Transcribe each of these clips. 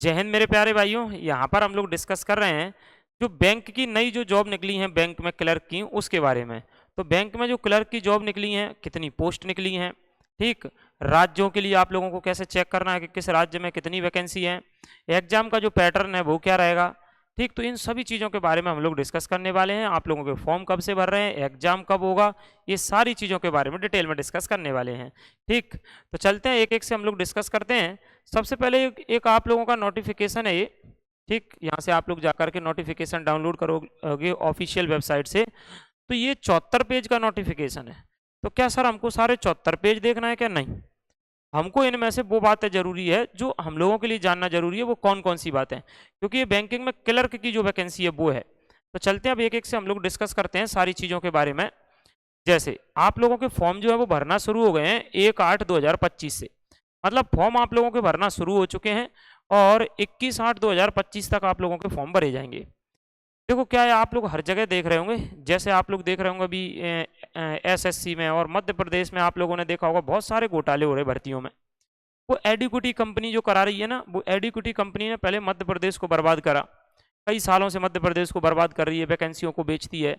जय हिंद मेरे प्यारे भाइयों, यहाँ पर हम लोग डिस्कस कर रहे हैं जो बैंक की नई जो जॉब निकली हैं बैंक में क्लर्क की उसके बारे में। तो बैंक में जो क्लर्क की जॉब निकली हैं, कितनी पोस्ट निकली हैं, ठीक, राज्यों के लिए आप लोगों को कैसे चेक करना है कि किस राज्य में कितनी वैकेंसी है, एग्जाम का जो पैटर्न है वो क्या रहेगा, ठीक। तो इन सभी चीज़ों के बारे में हम लोग डिस्कस करने वाले हैं। आप लोगों के फॉर्म कब से भर रहे हैं, एग्जाम कब होगा, ये सारी चीज़ों के बारे में डिटेल में डिस्कस करने वाले हैं, ठीक। तो चलते हैं एक एक से हम लोग डिस्कस करते हैं। सबसे पहले एक आप लोगों का नोटिफिकेशन है ये, ठीक। यहाँ से आप लोग जाकर के नोटिफिकेशन डाउनलोड करोगे ऑफिशियल वेबसाइट से। तो ये 74 पेज का नोटिफिकेशन है। तो क्या सर हमको सारे 74 पेज देखना है क्या? नहीं, हमको इनमें से वो बातें जरूरी है जो हम लोगों के लिए जानना जरूरी है। वो कौन कौन सी बातें, क्योंकि ये बैंकिंग में क्लर्क की जो वैकेंसी है वो है। तो चलते हैं अब एक एक से हम लोग डिस्कस करते हैं सारी चीज़ों के बारे में। जैसे आप लोगों के फॉर्म जो है वो भरना शुरू हो गए हैं 1/8/2025 से, मतलब फॉर्म आप लोगों के भरना शुरू हो चुके हैं और 21/8/2025 तक आप लोगों के फॉर्म भरे जाएंगे। देखो क्या है, आप लोग हर जगह देख रहे होंगे, जैसे आप लोग देख रहे होंगे अभी एसएससी में और मध्य प्रदेश में आप लोगों ने देखा होगा बहुत सारे घोटाले हो रहे भर्तियों में। वो एडिक्विटी कंपनी जो करा रही है ना, वो एडिक्विटी कंपनी ने पहले मध्य प्रदेश को बर्बाद करा, कई सालों से मध्य प्रदेश को बर्बाद कर रही है, वैकेंसियों को बेचती है।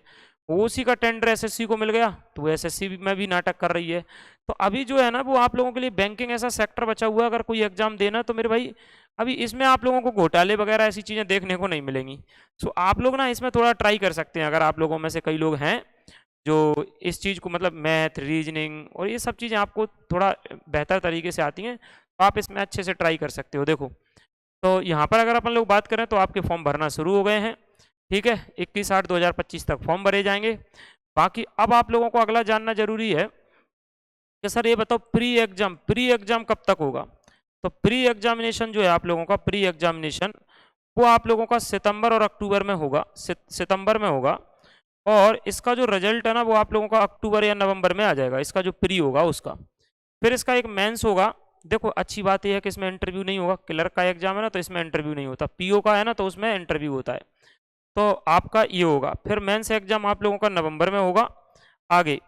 वो उसी का टेंडर एसएससी को मिल गया तो वो एसएससी में भी नाटक कर रही है। तो अभी जो है ना वो आप लोगों के लिए बैंकिंग ऐसा सेक्टर बचा हुआ है, अगर कोई एग्जाम देना तो मेरे भाई अभी इसमें आप लोगों को घोटाले वगैरह ऐसी चीज़ें देखने को नहीं मिलेंगी। सो आप लोग ना इसमें थोड़ा ट्राई कर सकते हैं, अगर आप लोगों में से कई लोग हैं जो इस चीज़ को मतलब मैथ रीजनिंग और ये सब चीज़ें आपको थोड़ा बेहतर तरीके से आती हैं, तो आप इसमें अच्छे से ट्राई कर सकते हो। देखो तो यहाँ पर अगर अपन लोग बात करें तो आपके फॉर्म भरना शुरू हो गए हैं, ठीक है। 21/8/2025 तक फॉर्म भरे जाएंगे। बाकी अब आप लोगों को अगला जानना जरूरी है कि सर ये बताओ प्री एग्जाम कब तक होगा। तो प्री एग्जामिनेशन जो है आप लोगों का, प्री एग्जामिनेशन वो आप लोगों का सितंबर और अक्टूबर में होगा, सितंबर में होगा। और इसका जो रिजल्ट है ना वो आप लोगों का अक्टूबर या नवंबर में आ जाएगा, इसका जो प्री होगा उसका। फिर इसका एक मेंस होगा। देखो अच्छी बात यह है कि इसमें इंटरव्यू नहीं होगा, क्लर्क का एग्जाम है ना तो इसमें इंटरव्यू नहीं होता, पीओ का है ना तो उसमें इंटरव्यू होता है। तो आपका ये होगा, फिर मेंस एग्जाम आप लोगों का नवंबर में होगा आगे,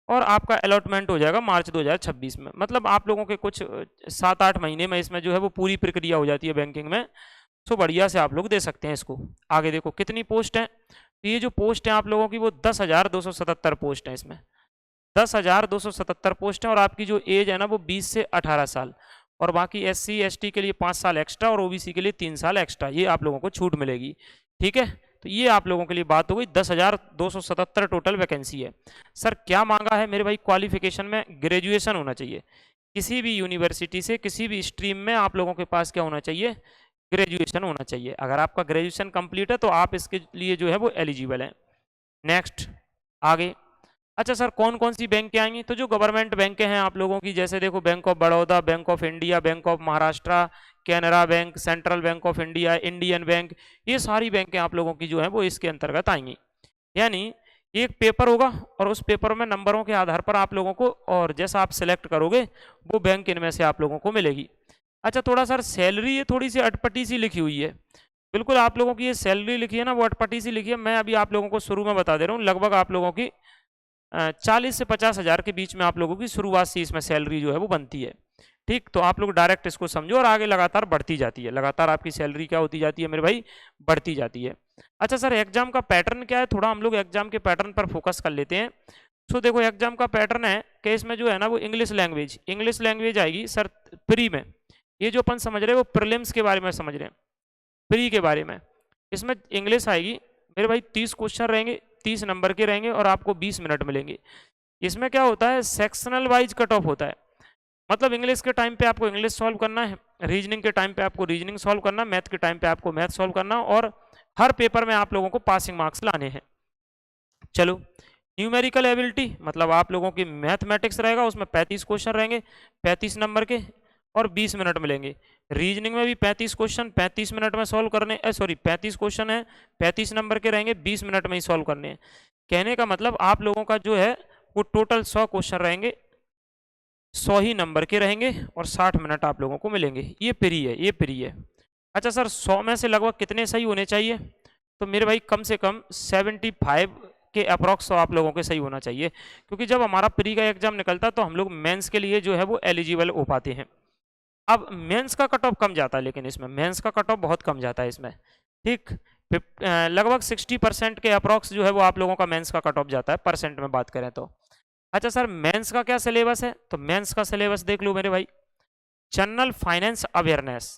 और आपका अलॉटमेंट हो जाएगा मार्च 2026 में। मतलब आप लोगों के कुछ 7-8 महीने में इसमें जो है वो पूरी प्रक्रिया हो जाती है बैंकिंग में। तो बढ़िया से आप लोग दे सकते हैं इसको। आगे देखो कितनी पोस्ट है, तो ये जो पोस्ट है आप लोगों की वो 10,277 पोस्ट है। इसमें 10,277 पोस्ट है और आपकी जो एज है ना वो 20 से 18 साल, और बाकी एससी एसटी के लिए 5 साल एक्स्ट्रा और ओबीसी के लिए 3 साल एक्स्ट्रा, ये आप लोगों को छूट मिलेगी, ठीक है। तो ये आप लोगों के लिए बात हो गई। 10,277 टोटल वैकेंसी है। सर क्या मांगा है मेरे भाई, क्वालिफिकेशन में ग्रेजुएशन होना चाहिए, किसी भी यूनिवर्सिटी से किसी भी स्ट्रीम में आप लोगों के पास क्या होना चाहिए, ग्रेजुएशन होना चाहिए। अगर आपका ग्रेजुएशन कंप्लीट है तो आप इसके लिए जो है वो एलिजिबल है। नेक्स्ट आगे, अच्छा सर कौन कौन सी बैंक आएंगी, तो जो गवर्नमेंट बैंकें हैं आप लोगों की, जैसे देखो bank of Baroda, bank of India, bank of Maharashtra, Canara bank, central bank of India, Indian bank, ये सारी बैंकें आप लोगों की जो है वो इसके अंतर्गत आएंगी। यानी एक पेपर होगा और उस पेपर में नंबरों के आधार पर आप लोगों को, और जैसा आप सिलेक्ट करोगे वो बैंक इनमें से आप लोगों को मिलेगी। अच्छा थोड़ा सर सैलरी ये थोड़ी सी अटपटी सी लिखी हुई है, बिल्कुल आप लोगों की ये सैलरी लिखी है ना वो अटपटी सी लिखी है। मैं अभी आप लोगों को शुरू में बता दे रहा हूँ, लगभग आप लोगों की 40 से 50 हज़ार के बीच में आप लोगों की शुरुआत से इसमें सैलरी जो है वो बनती है, ठीक। तो आप लोग डायरेक्ट इसको समझो और आगे लगातार बढ़ती जाती है, लगातार आपकी सैलरी क्या होती जाती है मेरे भाई, बढ़ती जाती है। अच्छा सर एग्जाम का पैटर्न क्या है, थोड़ा हम लोग एग्जाम के पैटर्न पर फोकस कर लेते हैं। सो देखो एग्जाम का पैटर्न है कि इसमें जो है ना वो इंग्लिश लैंग्वेज आएगी सर प्री में। ये जो अपन समझ रहे हैं वो प्रीलिम्स के बारे में समझ रहे हैं, प्री के बारे में। इसमें इंग्लिश आएगी मेरे भाई, 30 क्वेश्चन रहेंगे, 30 नंबर के रहेंगे और आपको 20 मिनट मिलेंगे। इसमें क्या होता है, सेक्शनल वाइज कट ऑफ होता है, मतलब इंग्लिश के टाइम पे आपको इंग्लिश सॉल्व करना है, रीजनिंग के टाइम पे आपको रीजनिंग सॉल्व करना है, मैथ के टाइम पे आपको मैथ सॉल्व करना है, और हर पेपर में आप लोगों को पासिंग मार्क्स लाने हैं। चलो न्यूमेरिकल एबिलिटी, मतलब आप लोगों की मैथमेटिक्स रहेगा, उसमें 35 क्वेश्चन रहेंगे 35 नंबर के और 20 मिनट मिलेंगे। रीजनिंग में भी 35 क्वेश्चन 35 मिनट में सॉल्व करने, 35 क्वेश्चन है 35 नंबर के रहेंगे, 20 मिनट में ही सॉल्व करने हैं। कहने का मतलब आप लोगों का जो है वो टोटल 100 क्वेश्चन रहेंगे, 100 ही नंबर के रहेंगे और 60 मिनट आप लोगों को मिलेंगे। ये प्री है, ये प्री है। अच्छा सर 100 में से लगभग कितने सही होने चाहिए, तो मेरे भाई कम से कम 75 के अप्रॉक्स आप लोगों के सही होना चाहिए, क्योंकि जब हमारा प्री का एग्जाम निकलता है तो हम लोग मेंस के लिए जो है वो एलिजिबल हो पाते हैं। अब मेंस का कट ऑफ कम जाता है, लेकिन इसमें मेंस का कट ऑफ बहुत कम जाता है इसमें, ठीक। लगभग 60% के अप्रॉक्स जो है वो आप लोगों का मेंस का कट ऑफ जाता है, परसेंट में बात करें तो। अच्छा सर मेंस का क्या सिलेबस है, तो मेंस का सिलेबस देख लो मेरे भाई। जनरल फाइनेंस अवेयरनेस,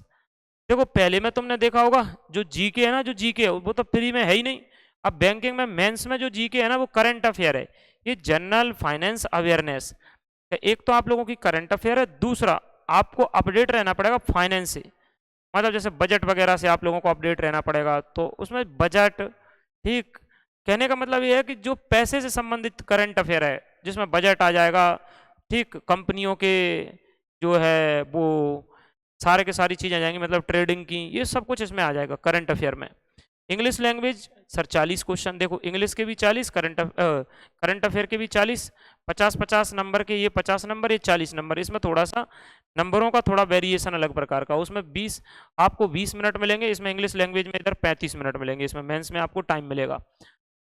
देखो पहले में तुमने देखा होगा जो जीके है ना, जो जीके वो तो फ्री में है ही नहीं। अब बैंकिंग में मेंस में जो जीके है ना वो करंट अफेयर है। ये जनरल फाइनेंस अवेयरनेस, एक तो आप लोगों की करंट अफेयर है, दूसरा आपको अपडेट रहना पड़ेगा फाइनेंस से, मतलब जैसे बजट वगैरह से आप लोगों को अपडेट रहना पड़ेगा, तो उसमें बजट, ठीक। कहने का मतलब ये है कि जो पैसे से संबंधित करंट अफेयर है जिसमें बजट आ जाएगा, ठीक, कंपनियों के जो है वो सारे के सारी चीज़ें आ जाएंगी, मतलब ट्रेडिंग की, ये सब कुछ इसमें आ जाएगा करंट अफेयर में। इंग्लिश लैंग्वेज सर 40 क्वेश्चन, देखो इंग्लिश के भी 40, करंट अफेयर के भी 40, 50-50 नंबर के, ये 50 नंबर, ये 40 नंबर। इसमें थोड़ा सा नंबरों का थोड़ा वेरिएशन अलग प्रकार का, उसमें 20 आपको 20 मिनट मिलेंगे, इसमें इंग्लिश लैंग्वेज में इधर 35 मिनट मिलेंगे, इसमें मेंस में आपको टाइम मिलेगा।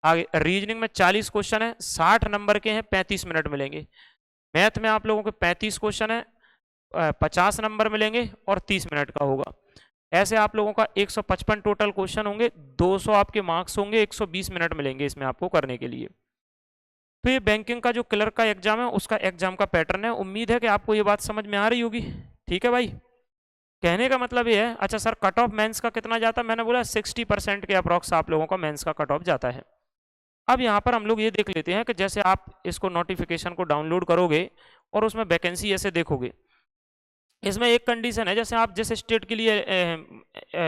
आगे रीजनिंग में 40 क्वेश्चन है, 60 नंबर के हैं, 35 मिनट मिलेंगे। मैथ में आप लोगों के 35 क्वेश्चन है, 50 नंबर मिलेंगे और 30 मिनट का होगा। ऐसे आप लोगों का 155 टोटल क्वेश्चन होंगे, 200 आपके मार्क्स होंगे, 120 मिनट मिलेंगे इसमें आपको करने के लिए। तो ये बैंकिंग का जो क्लर्क का एग्जाम है उसका एग्जाम का पैटर्न है। उम्मीद है कि आपको ये बात समझ में आ रही होगी, ठीक है भाई। कहने का मतलब ये है, अच्छा सर कट ऑफ मेंस का कितना जाता है, मैंने बोला 60% के अप्रॉक्स आप लोगों का मेंस का कट ऑफ जाता है। अब यहाँ पर हम लोग ये देख लेते हैं कि जैसे आप इसको नोटिफिकेशन को डाउनलोड करोगे और उसमें वैकेंसी ऐसे देखोगे, इसमें एक कंडीशन है, जैसे आप जिस स्टेट के लिए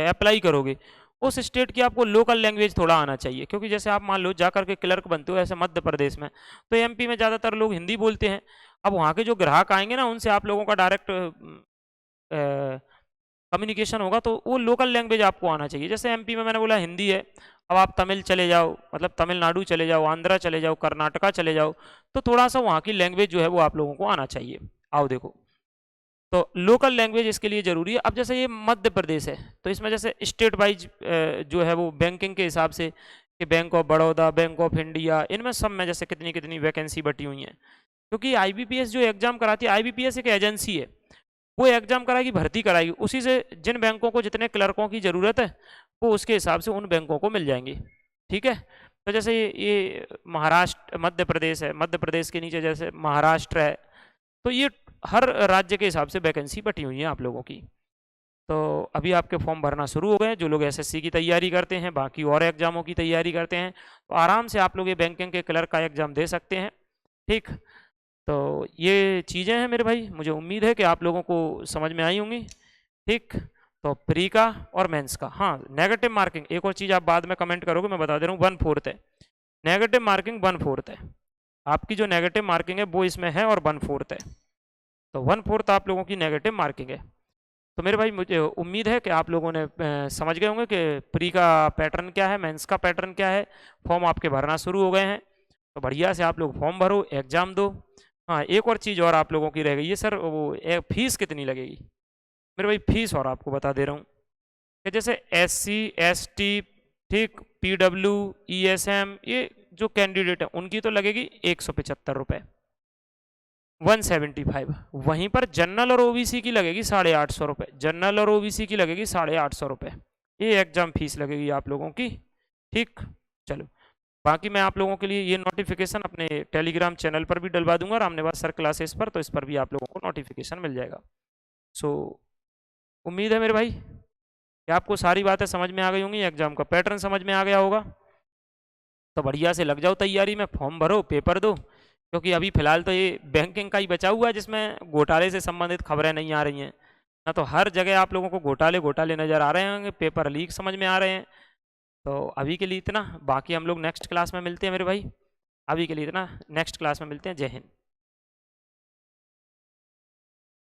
अप्लाई करोगे उस स्टेट की आपको लोकल लैंग्वेज थोड़ा आना चाहिए, क्योंकि जैसे आप मान लो जाकर के क्लर्क बनते हो ऐसे मध्य प्रदेश में, तो एमपी में ज़्यादातर लोग हिंदी बोलते हैं। अब वहाँ के जो ग्राहक आएंगे ना उनसे आप लोगों का डायरेक्ट कम्युनिकेशन होगा, तो वो लोकल लैंग्वेज आपको आना चाहिए। जैसे एमपी में मैंने बोला हिंदी है, अब आप तमिल चले जाओ, मतलब तमिलनाडु चले जाओ, आंध्रा चले जाओ, कर्नाटका चले जाओ, तो थोड़ा सा वहाँ की लैंग्वेज जो है वो आप लोगों को आना चाहिए। आओ देखो, तो लोकल लैंग्वेज इसके लिए ज़रूरी है। अब जैसे ये मध्य प्रदेश है तो इसमें जैसे स्टेट वाइज जो है वो बैंकिंग के हिसाब से कि bank of Baroda, bank of India, इनमें सब में जैसे कितनी कितनी वैकेंसी बटी हुई हैं, क्योंकि आईबीपीएस जो एग्जाम कराती है, आईबीपीएस एक एजेंसी है, वो एग्जाम कराएगी, भर्ती कराएगी, उसी से जिन बैंकों को जितने क्लर्कों की ज़रूरत है वो उसके हिसाब से उन बैंकों को मिल जाएंगे, ठीक है। तो जैसे ये महाराष्ट्र मध्य प्रदेश है, मध्य प्रदेश के नीचे जैसे महाराष्ट्र है, तो ये हर राज्य के हिसाब से वैकेंसी बटी हुई है आप लोगों की। तो अभी आपके फॉर्म भरना शुरू हो गए हैं, जो लोग एसएससी की तैयारी करते हैं, बाकी और एग्जामों की तैयारी करते हैं, तो आराम से आप लोग ये बैंकिंग के क्लर्क का एग्ज़ाम दे सकते हैं, ठीक। तो ये चीज़ें हैं मेरे भाई, मुझे उम्मीद है कि आप लोगों को समझ में आई होंगी, ठीक। तो प्री का और मेंस का, हाँ नेगेटिव मार्किंग एक और चीज़ आप बाद में कमेंट करोगे, मैं बता दे रहा हूँ, 1/4 है नेगेटिव मार्किंग, 1/4 है आपकी जो नेगेटिव मार्किंग है वो इसमें है, और 1/4 है, तो 1/4 आप लोगों की नेगेटिव मार्किंग है। तो मेरे भाई मुझे उम्मीद है कि आप लोगों ने समझ गए होंगे कि प्री का पैटर्न क्या है, मेंस का पैटर्न क्या है। फॉर्म आपके भरना शुरू हो गए हैं, तो बढ़िया से आप लोग फॉर्म भरो, एग्ज़ाम दो। हाँ एक और चीज़ और आप लोगों की रह गई है सर, वो फीस कितनी लगेगी मेरे भाई, फीस और आपको बता दे रहा हूँ कि जैसे SC ST, ठीक, PW ESM, ये जो कैंडिडेट है उनकी तो लगेगी 175 रुपये, 175। वहीं पर जनरल और ओबीसी की लगेगी 850 रुपये, जनरल और ओबीसी की लगेगी 850 रुपये, ये एग्जाम फीस लगेगी आप लोगों की, ठीक। चलो बाकी मैं आप लोगों के लिए ये नोटिफिकेशन अपने टेलीग्राम चैनल पर भी डलवा दूंगा, रामनिवास सर क्लासेस पर, तो इस पर भी आप लोगों को नोटिफिकेशन मिल जाएगा। सो उम्मीद है मेरे भाई कि आपको सारी बातें समझ में आ गई होंगी, एग्जाम का पैटर्न समझ में आ गया होगा, तो बढ़िया से लग जाओ तैयारी में, फॉर्म भरो, पेपर दो, क्योंकि अभी फिलहाल तो ये बैंकिंग का ही बचा हुआ है जिसमें घोटाले से संबंधित खबरें नहीं आ रही हैं, ना तो हर जगह आप लोगों को घोटाले घोटाले नज़र आ रहे होंगे, पेपर लीक समझ में आ रहे हैं। तो अभी के लिए इतना, बाकी हम लोग नेक्स्ट क्लास में मिलते हैं मेरे भाई, अभी के लिए इतना, नेक्स्ट क्लास में मिलते हैं, जय हिंद।